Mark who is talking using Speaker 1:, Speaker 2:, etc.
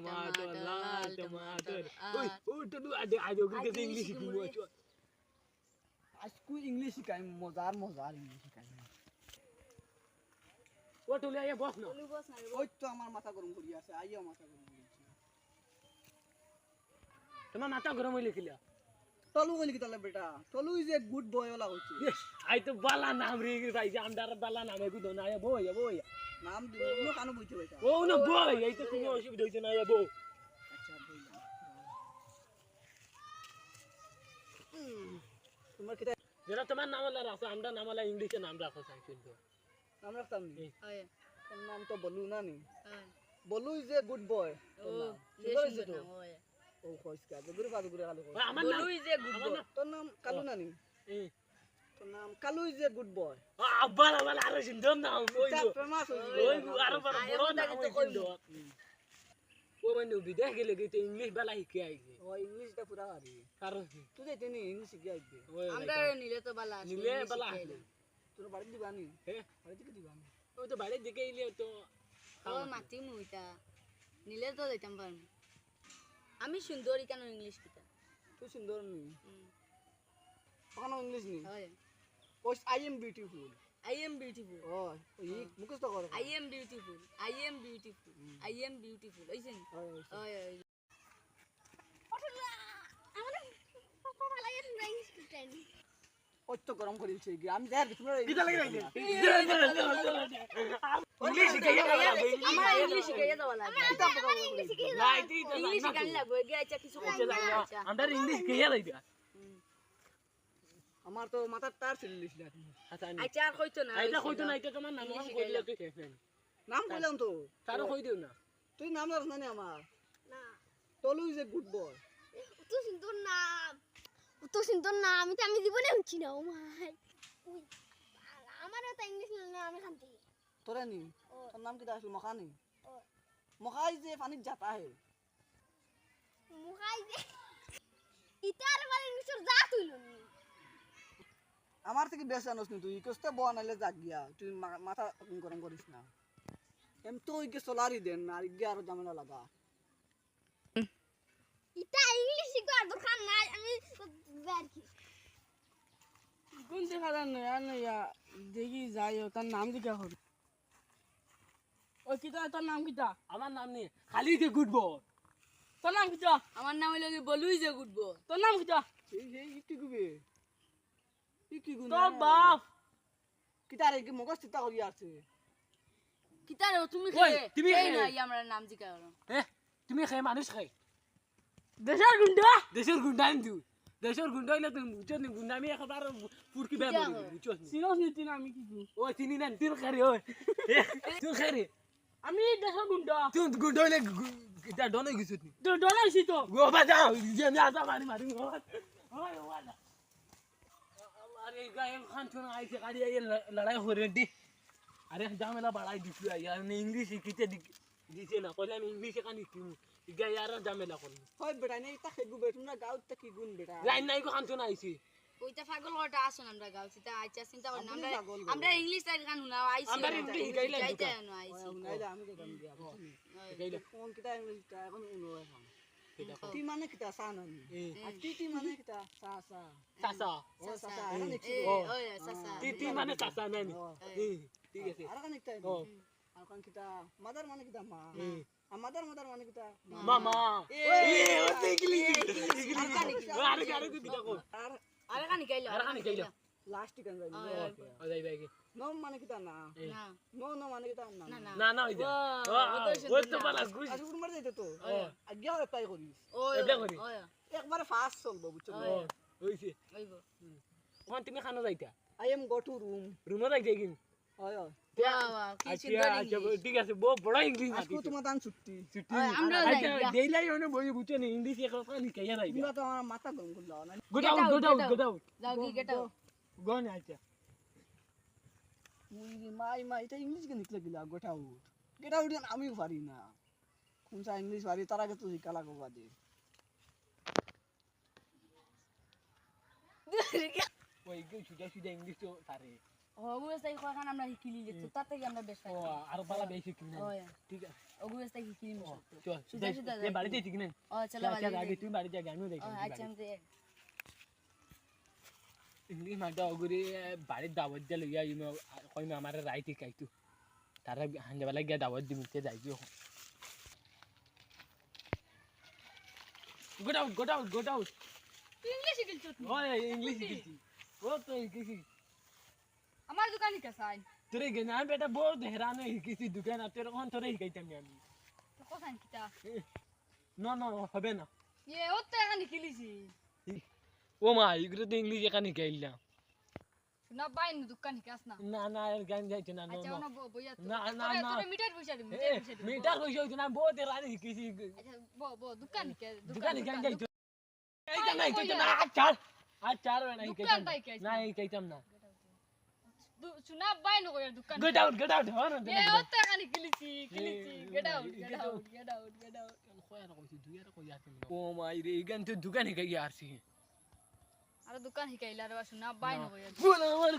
Speaker 1: टमाटर लाल टमाटर ओए ओ टडू आज ओके के इंग्लिश शिखिमु
Speaker 2: आजको इंग्लिश सिकाइ मजार इंग्लिश सिकाइ
Speaker 1: ओ टुले आया बस न
Speaker 2: ওই তো আমার মাথা গরম করি আছে আইও মাথা গরম করিছি
Speaker 1: তোমার মাথা গরম হইলে কিলা
Speaker 2: টলু কইলি কি তালে বেটা Tolu is a good boy ওলা হইছে
Speaker 1: আই তো বালা নাম রে ভাই যে আমদার বালা নাম এগু দনা আয়া বই
Speaker 2: নাম দিব নো কানো বইতে বেটা
Speaker 1: ও না বই এই তো তুমি অসুবিধা হইছে না আয়া বই
Speaker 2: আচ্ছা বই তোমার কি
Speaker 1: যেটা তোমার নাম হলো রাখো আমরা নাম হলো ইংলিশে নাম রাখো চাই কিন্তু
Speaker 2: নাম রাখতাম নি
Speaker 3: হয়
Speaker 2: তোর নাম তো বলু না নি
Speaker 3: হয়
Speaker 2: বলু ইজ এ গুড বয়
Speaker 3: ও
Speaker 2: সুন্দর
Speaker 3: সুন্দর
Speaker 2: তো
Speaker 3: হয়
Speaker 2: ও কইসকা গুরে বাদ গুরে আলো
Speaker 1: আমার
Speaker 3: বলু ইজ এ গুড বয়
Speaker 2: তোর নাম কালু না নি তোর নাম কালু ইজ এ গুড বয়
Speaker 1: বালা বালা আরো সুন্দর নাম ওই
Speaker 2: তা ফেমাস
Speaker 1: ওই আরো বড় নাম ওই সুন্দর ও মানে বিদেশ গেলে গেতে ইংলিশ বালা শিখে আইছে
Speaker 2: ও ইংলিশটা পুরা পারি
Speaker 1: কারণ
Speaker 2: তুই যাইতে নি ইংলিশ শিখে আইবে
Speaker 3: আমরা নিলে তো বালা
Speaker 1: নিলে বালা আসলে
Speaker 2: তোর বাড়ি দিবানি
Speaker 1: হ্যাঁ
Speaker 2: বাড়ি থেকে দিবানি
Speaker 1: ওই তো বাইরে দিকে ইলে তো
Speaker 3: ও মাটি মুইতা নিলে তো যাইতাম পারম আমি সুন্দরী কেন ইংলিশ কিতা
Speaker 2: তুই সুন্দর নি ওখানে ইংলিশ নি
Speaker 3: হয়
Speaker 2: ওই I am beautiful
Speaker 3: I am beautiful.
Speaker 2: ও এই মুখস্থ কর
Speaker 3: I am beautiful. I am beautiful. I am beautiful. ওইছেন ওই ওই
Speaker 2: ওই তো গরম করিছে কি আমি দেখ তোমরা
Speaker 1: কিটা লাগে রাইছে ইংলিশ শিখে
Speaker 3: আমার ইংলিশ শিখাইয়া দাও লাগে
Speaker 1: লাইটি তো
Speaker 3: ইংলিশ শিখানি লাগবে গে আচ্ছা কিছু
Speaker 1: আমরা ইংলিশ শিখে রাইছে
Speaker 2: আমার তো মাথার তার ছিলিস না
Speaker 1: আচ্ছা
Speaker 3: আচ্ছা আর কইতো না
Speaker 1: আইটা কইতো না এটা তোমার নাম কইলে তুই কেন
Speaker 2: নাম কইলাম তো
Speaker 1: তারও কই দিও না
Speaker 2: তুই নাম জানিস না নি আমার
Speaker 4: না
Speaker 2: টলু ইজ এ গুড বয়
Speaker 4: তো সুন্দর না আমি জীবনে উঠছি না ও মাই উই আমার তো ইংলিশ না আমি খান্তি
Speaker 2: তোরা নি তোর নাম কি আসল মখানি
Speaker 4: ও
Speaker 2: মখাই যে পানি যাতা হে
Speaker 4: মুখাই যে ইতার মানে ইংলিশের জাত হইল নি
Speaker 2: আমার থেকে বেশ জানোস নি তুই কষ্ট বনাইলে যাক গিয়া তুই মাথা গরম করিস না এম তো ইকে সোলারি দেন আর ইগে আর ঝামেলা লাগা
Speaker 4: ইতা ইংলিশ শিখার দরকার নাই আমি বের কি
Speaker 5: কোন দেখা জান না দেখি যাইও তার নাম জিজ্ঞা করি ও কিতা তোর নাম কিতা
Speaker 1: আমার নাম নেই খালি যে গুড বয়
Speaker 5: তোর নাম কিতা
Speaker 3: আমার নাম হইলো কি বলুই যে গুডবো
Speaker 5: তোর নাম কিতা
Speaker 2: এই কি গুবে কি গুনা
Speaker 5: তোর বাপ
Speaker 2: কিতারে কি মগজ চিন্তা করি আছে
Speaker 3: কিতা রে তুমি
Speaker 1: ওই,
Speaker 3: খেয়ে
Speaker 1: তুমি
Speaker 3: এই
Speaker 1: খেয়ে।
Speaker 3: না আমরা নাম জিকা করো
Speaker 1: হ্যাঁ তুমি খাই মানুষ খাই
Speaker 5: দেশের গুন্ডা
Speaker 1: দেশের গুন্ডা কিন্তু দেশের গুন্ডা হইলে তুমি বুঝছো নি গুন্ডা আমি একবার ফুরকি বের করি বুঝছো নি
Speaker 5: সিরিয়াস নীতি না আমি কি করি
Speaker 1: ও চিনি না তুই খারি ওই তুই খারি
Speaker 5: আমি দেশের গুন্ডা
Speaker 1: তুই গুন্ডা হইলে এটা ডনে গিয়েছিস নি
Speaker 5: তো ডরাইছি তো
Speaker 1: গো বাজাও যে আমি আসা মারি গো ওই ওয়ালা আরে গায়ে খান তো আইছে গাড়ি আই লড়াই করে দি আরে জামেলা বাড়াই দিছি यार ने इंग्लिश শিখিতে দিছে না কইলে আমি ইংলিশ এখানে কিমু ইগা यार জামেলা করব
Speaker 2: হয় বেটা নেই তা খেগু বে তোমরা গাউত তা কি গুণ বেটা
Speaker 1: লাইন নাই গো খান তো আইছি
Speaker 3: ওইটা পাগল ওটা আসুন আমরা গাও সিতা আচ্ছা চিন্তা করি না
Speaker 2: আপনি
Speaker 3: আমরা
Speaker 2: পাগল
Speaker 3: আমরা ইংলিশ টাইপ গান শুনাও আইছি
Speaker 1: আমরা ইংলিশ শিখাইলে
Speaker 3: যাইতে
Speaker 1: দুটো।
Speaker 3: না আইছি
Speaker 2: নাইলে আমি তো গান দিয়া
Speaker 1: গাইলা
Speaker 2: কোন কিতা ইংলিশ তা এখন উনো এখন
Speaker 1: এটা
Speaker 2: তি মানে কিতা সা না নি আর তি মানে কিতা সা সা
Speaker 1: সাসা
Speaker 2: ও সা সা আর নিচি
Speaker 3: এই
Speaker 1: ও।
Speaker 3: ওই সাসা
Speaker 1: তিতি মানে সাসা নানি ঠিক আছে
Speaker 2: আর কান কিতা
Speaker 1: ও
Speaker 2: আর কান কিতা মাদার মানে কিতা মা
Speaker 1: হুম।
Speaker 2: আর মাদার মানে কিতা
Speaker 1: মামা
Speaker 3: এই,
Speaker 1: ও দেখলি
Speaker 3: আর
Speaker 1: আরে দিটা কো
Speaker 2: আর
Speaker 3: আরে কানি গাইলো
Speaker 1: আরে কানি গাইলো।
Speaker 2: লাস্ট কান যাই
Speaker 1: ও যাই ভাই
Speaker 2: নো মানে কিতা না
Speaker 3: না
Speaker 2: নো মানে কিতা না
Speaker 3: না না
Speaker 1: না না ওই যা ও তো বালা গুছ
Speaker 2: আজ গুণ মার যাইতো তো
Speaker 1: ও
Speaker 2: আজ্ঞা অ্যাপ্লাই করিস
Speaker 3: ওই
Speaker 1: এবলা করি।
Speaker 3: ওই
Speaker 2: একবারে ফাস্ট চলবো বুঝছো
Speaker 1: ও হইছে
Speaker 3: ওইবো
Speaker 1: কোন তুমি খানো যাইতা
Speaker 2: I am go to room
Speaker 1: রুমে যাইতে কিন
Speaker 2: হয় হয়
Speaker 3: বাবা কি
Speaker 1: আচ্ছা
Speaker 3: সুন্দর
Speaker 1: আচ্ছা
Speaker 3: ইংলিশ
Speaker 1: ঠিক আছে বড় বড় ইংলিশ
Speaker 2: আজকে তোমার দান ছুটি
Speaker 1: ছুটি
Speaker 3: আমরা
Speaker 1: আচ্ছা
Speaker 3: যাই
Speaker 1: দেইলাই ওনে বই বুঝছো না ইংলিশ এক কথা লিখাইয়া যাইতা
Speaker 2: তোমরা তো আমার মাথা গরম করলো না
Speaker 1: গুড আউট
Speaker 3: যাও কি গেটাও
Speaker 1: গো না আচ্ছা
Speaker 2: মুই মাই এটা ইংলিশ কে নিকলে গিলা গেট আউট আমি পারি না কোনসা ইংলিশ পারি তার আগে তো শিখা লাগো বাদে
Speaker 1: ওই গো ছুটা ছুটা ইংলিশ তো পারে
Speaker 3: অগুবেস্তাই কখন আমরা শিকিলি যেত তার থেকে আমরা বেশ
Speaker 1: ও আর বালা বেশি কিনে
Speaker 3: হয়
Speaker 1: ঠিক আছে
Speaker 3: অগুবেস্তাই শিকিলি
Speaker 1: ও,
Speaker 3: মশাই
Speaker 1: চল
Speaker 3: সুজা সুজা
Speaker 1: তুই বাড়িতে ঠিক না
Speaker 3: ও চলো
Speaker 1: আগে
Speaker 3: বাড়ি
Speaker 1: তুই বাড়ি যা আমিও দেখি
Speaker 3: আচ্ছা আমি যাই।
Speaker 1: ইংলিশ মাঝে অগুরি বাড়ির দাওয়াত দিয়ে লইয়া ইনো কইমে আমার রাইট শিকাইতো তারা হান্ডেবেলা গিয়া দাওয়াত দি মিটে যাই গিয়ে গোট আউট
Speaker 3: তুই ইংলিশ শিকিলছ
Speaker 1: ও ইংলিশ শিখেছি ও তো শিখেছি
Speaker 3: আমার দোকান হিকা চাই
Speaker 1: তোরে গেনা বেটা বহুত হেরান শিখেছি দোকান আর তোর কোন তোরে শিখাইতাম আমি
Speaker 3: তো কথা কিটা
Speaker 1: না না হবে না
Speaker 3: ও তো এখন শিকিলিছি
Speaker 1: ও মা এগুলো তো ইংলিশ এখানে শিখাইলাম
Speaker 3: না বাইন দোকান হিকাস না
Speaker 1: না না এর গান যাইছে না
Speaker 3: আচ্ছা
Speaker 1: না
Speaker 3: ওনা বইয়া
Speaker 1: না, না, না।
Speaker 3: তোরে মিটার পয়সা দিম
Speaker 1: মিটার কইছো হইতো না বহুত হেরান শিখেছি
Speaker 3: আচ্ছা দোকান হিকা
Speaker 1: দোকানে গান যাইতো এইটা নাই কইতো না আচার না
Speaker 3: দোকান তাই কে
Speaker 1: না শিখাইতাম না
Speaker 3: সুনা বাইন কইয়া দোকান
Speaker 1: গেট আউট হন
Speaker 3: ও তো এখন শিকিলিছি গেট আউট
Speaker 1: ও মাই রে গান তো দোকানে গাই আসছি
Speaker 3: আর দোকান হিকাইলা রে সুনা বাইন কইয়া
Speaker 1: গোলা আমার